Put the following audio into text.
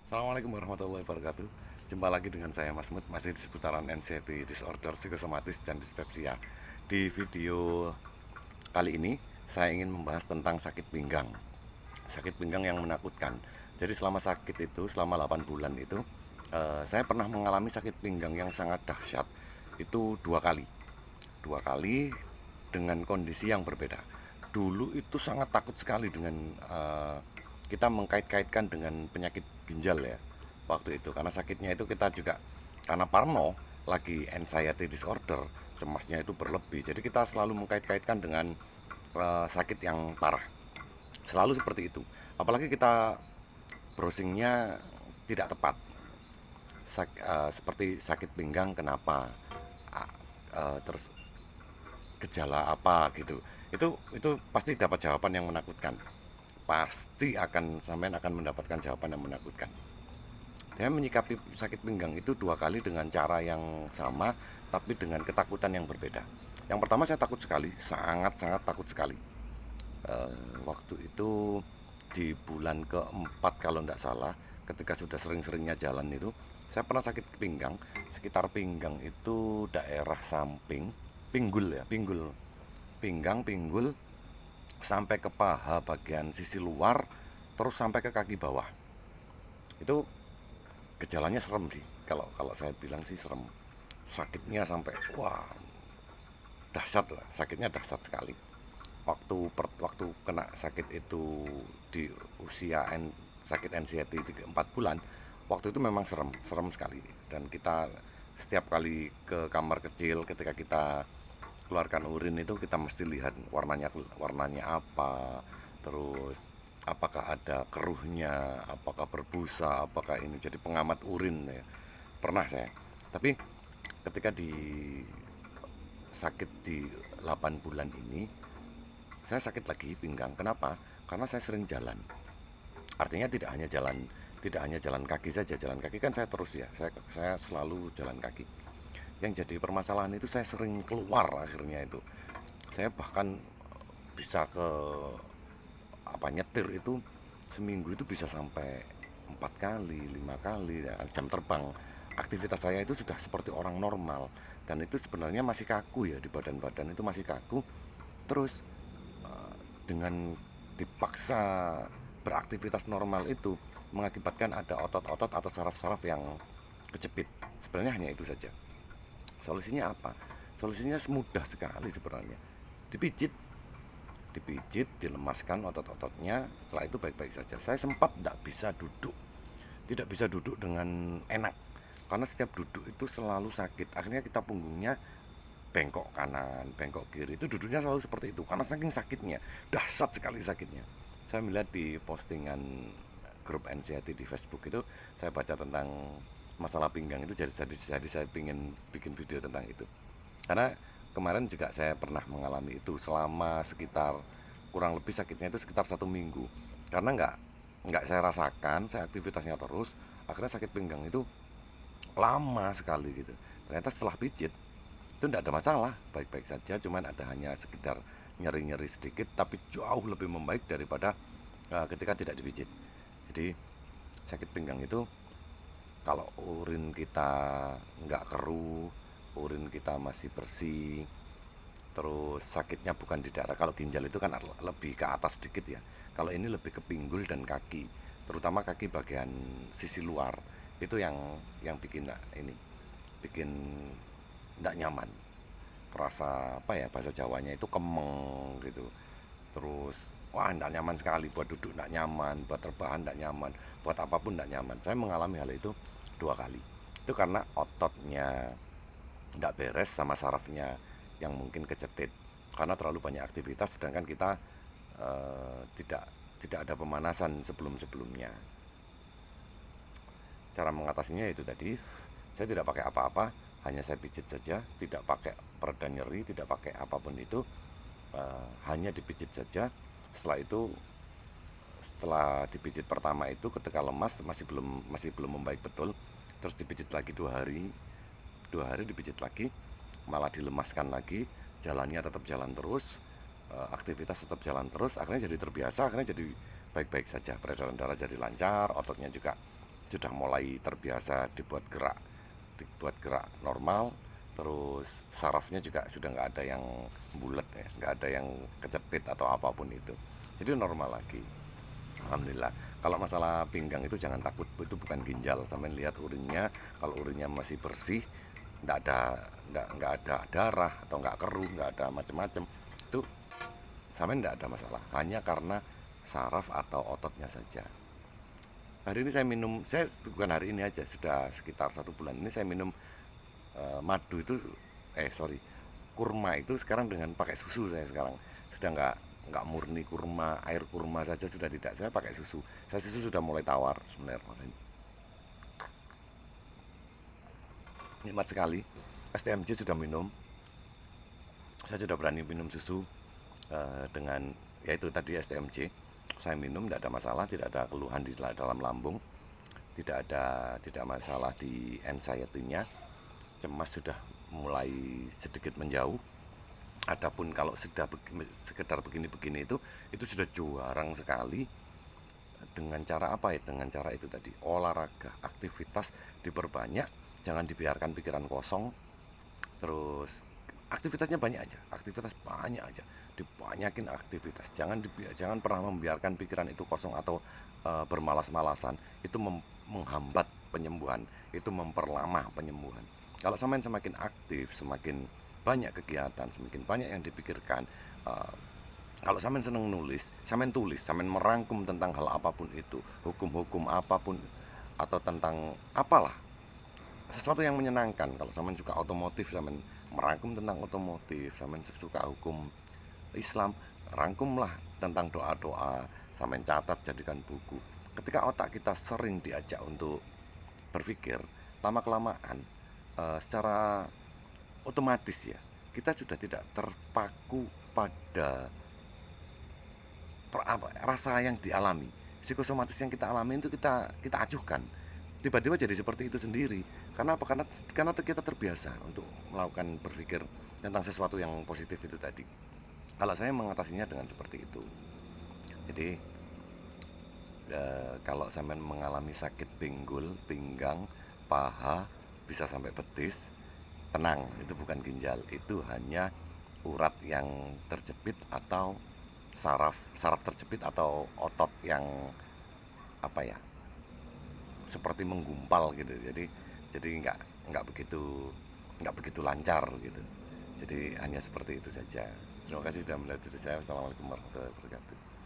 Assalamualaikum warahmatullahi wabarakatuh. Jumpa lagi dengan saya Mas Mut, masih di seputaran anxiety disorder psikosomatis dan dispepsia. Di video kali ini saya ingin membahas tentang sakit pinggang. Sakit pinggang yang menakutkan. Jadi selama sakit itu, selama 8 bulan itu, saya pernah mengalami sakit pinggang yang sangat dahsyat. Itu dua kali. Dua kali dengan kondisi yang berbeda. Dulu itu sangat takut sekali dengan kita mengkait-kaitkan dengan penyakit ginjal ya waktu itu, karena sakitnya itu kita juga karena parno, lagi anxiety disorder, cemasnya itu berlebih, jadi kita selalu mengkait-kaitkan dengan sakit yang parah, selalu seperti itu. Apalagi kita browsingnya tidak tepat. Seperti sakit pinggang kenapa. Terus gejala apa gitu, itu pasti dapat jawaban yang menakutkan. Pasti akan sampean akan mendapatkan jawaban yang menakutkan. Saya menyikapi sakit pinggang itu dua kali dengan cara yang sama, tapi dengan ketakutan yang berbeda. Yang pertama saya takut sekali, sangat-sangat takut sekali. Waktu itu di bulan keempat kalau tidak salah, ketika sudah sering-seringnya jalan itu, saya pernah sakit pinggang. Sekitar pinggang itu daerah samping, pinggul ya, pinggul, pinggang, pinggul, sampai ke paha bagian sisi luar, terus sampai ke kaki bawah. Itu gejalanya serem sih, kalau kalau saya bilang sih serem. Sakitnya sampai wah, dahsyat lah, sakitnya dahsyat sekali. Waktu kena sakit itu di usia sakit anxiety 4 bulan, waktu itu memang serem, serem sekali. Dan kita setiap kali ke kamar kecil, ketika kita keluarkan urin itu kita mesti lihat warnanya apa, terus apakah ada keruhnya, apakah berbusa, apakah ini, jadi pengamat urin ya. Pernah saya. Tapi ketika di sakit di 8 bulan ini, saya sakit lagi pinggang. Kenapa? Karena saya sering jalan. Artinya tidak hanya jalan kaki saja. Jalan kaki kan saya terus ya. Saya selalu jalan kaki. Yang jadi permasalahan itu saya sering keluar akhirnya itu. Saya bahkan bisa ke apa, nyetir itu seminggu itu bisa sampai 4 kali, 5 kali ya, jam terbang. Aktivitas saya itu sudah seperti orang normal, dan itu sebenarnya masih kaku ya, di badan-badan itu masih kaku. Terus dengan dipaksa beraktivitas normal itu mengakibatkan ada otot-otot atau saraf-saraf yang kejepit. Sebenarnya hanya itu saja. Solusinya apa? Solusinya semudah sekali sebenarnya. Dipijit, dipijit, dilemaskan otot-ototnya. Setelah itu baik-baik saja. Saya sempat tidak bisa duduk dengan enak, karena setiap duduk itu selalu sakit. Akhirnya kita punggungnya bengkok kanan, bengkok kiri, itu duduknya selalu seperti itu karena saking sakitnya, dahsyat sekali sakitnya. Saya melihat di postingan grup anxiety di Facebook itu, saya baca tentang masalah pinggang itu, jadi saya ingin bikin video tentang itu. Karena kemarin juga saya pernah mengalami itu selama sekitar, kurang lebih sakitnya itu sekitar 1 minggu. Karena nggak saya rasakan, saya aktivitasnya terus, akhirnya sakit pinggang itu lama sekali gitu. Ternyata setelah pijit itu tidak ada masalah, baik-baik saja, cuman ada hanya sekedar nyeri-nyeri sedikit, tapi jauh lebih membaik daripada ketika tidak dipijit. Jadi sakit pinggang itu, kalau urin kita nggak keruh, urin kita masih bersih, terus sakitnya bukan di daerah, kalau ginjal itu kan lebih ke atas sedikit ya, kalau ini lebih ke pinggul dan kaki, terutama kaki bagian sisi luar, itu yang bikin ini, bikin tidak nyaman, kerasa apa ya, bahasa Jawanya itu kemeng gitu. Terus wah, tidak nyaman sekali, buat duduk tidak nyaman, buat terbahan tidak nyaman, buat apapun tidak nyaman. Saya mengalami hal itu dua kali. Itu karena ototnya tidak beres sama sarafnya yang mungkin kecetit karena terlalu banyak aktivitas, sedangkan kita tidak tidak ada pemanasan sebelum-sebelumnya. Cara mengatasinya itu tadi, saya tidak pakai apa-apa, hanya saya pijit saja, tidak pakai pereda nyeri, tidak pakai apapun itu, hanya dipijit saja. Setelah itu, setelah dipijit pertama itu ketika lemas masih belum membaik betul, terus dipijit lagi 2 hari, 2 hari dipijit lagi, malah dilemaskan lagi, jalannya tetap jalan terus, aktivitas tetap jalan terus, akhirnya jadi terbiasa, akhirnya jadi baik-baik saja, peredaran darah jadi lancar, ototnya juga sudah mulai terbiasa dibuat gerak normal. Terus sarafnya juga sudah nggak ada yang bulat ya, nggak ada yang kecepit atau apapun itu, jadi normal lagi. Alhamdulillah. Kalau masalah pinggang itu jangan takut, itu bukan ginjal. Sampai lihat urinnya, kalau urinnya masih bersih, nggak ada darah atau nggak keruh, nggak ada macam-macam, itu sampai nggak ada masalah. Hanya karena saraf atau ototnya saja. Hari ini saya bukan hari ini aja, sudah sekitar 1 bulan ini saya minum madu itu, sorry, kurma itu sekarang dengan pakai susu. Saya sekarang sudah nggak murni kurma, air kurma saja sudah tidak, saya pakai susu. Saya susu sudah mulai tawar sebenarnya. Nikmat sekali. STMJ sudah minum, saya sudah berani minum susu dengan yaitu tadi STMJ. Saya minum tidak ada masalah, tidak ada keluhan di dalam lambung, tidak masalah di anxiety-nya. Cemas sudah mulai sedikit menjauh. Adapun kalau sudah sekedar begini-begini itu sudah jarang sekali. Dengan cara apa ya? Dengan cara itu tadi, olahraga, aktivitas diperbanyak, jangan dibiarkan pikiran kosong. Terus aktivitasnya banyak aja, dibanyakin aktivitas. Jangan pernah membiarkan pikiran itu kosong atau bermalas-malasan. Itu menghambat penyembuhan, itu memperlama penyembuhan. Kalau semakin aktif, semakin banyak kegiatan, semakin banyak yang dipikirkan. Kalau seneng nulis, tulis, merangkum tentang hal apapun itu, hukum-hukum apapun, atau tentang apalah, sesuatu yang menyenangkan. Kalau suka otomotif, merangkum tentang otomotif. Suka hukum Islam, rangkumlah tentang doa-doa, catat, jadikan buku. Ketika otak kita sering diajak untuk berpikir, lama-kelamaan secara otomatis ya, kita sudah tidak terpaku pada rasa yang dialami. Psikosomatis yang kita alami itu kita acuhkan, tiba-tiba jadi seperti itu sendiri. Karena apa? Karena kita terbiasa untuk melakukan berpikir tentang sesuatu yang positif itu tadi. Kalau saya mengatasinya dengan seperti itu. Jadi kalau sampai mengalami sakit pinggul, pinggang, paha, bisa sampai betis, tenang, itu bukan ginjal, itu hanya urat yang terjepit atau saraf terjepit atau otot yang apa ya, seperti menggumpal gitu. Jadi nggak begitu lancar gitu. Jadi hanya seperti itu saja. Terima kasih sudah melihat video saya. Assalamualaikum warahmatullahi wabarakatuh.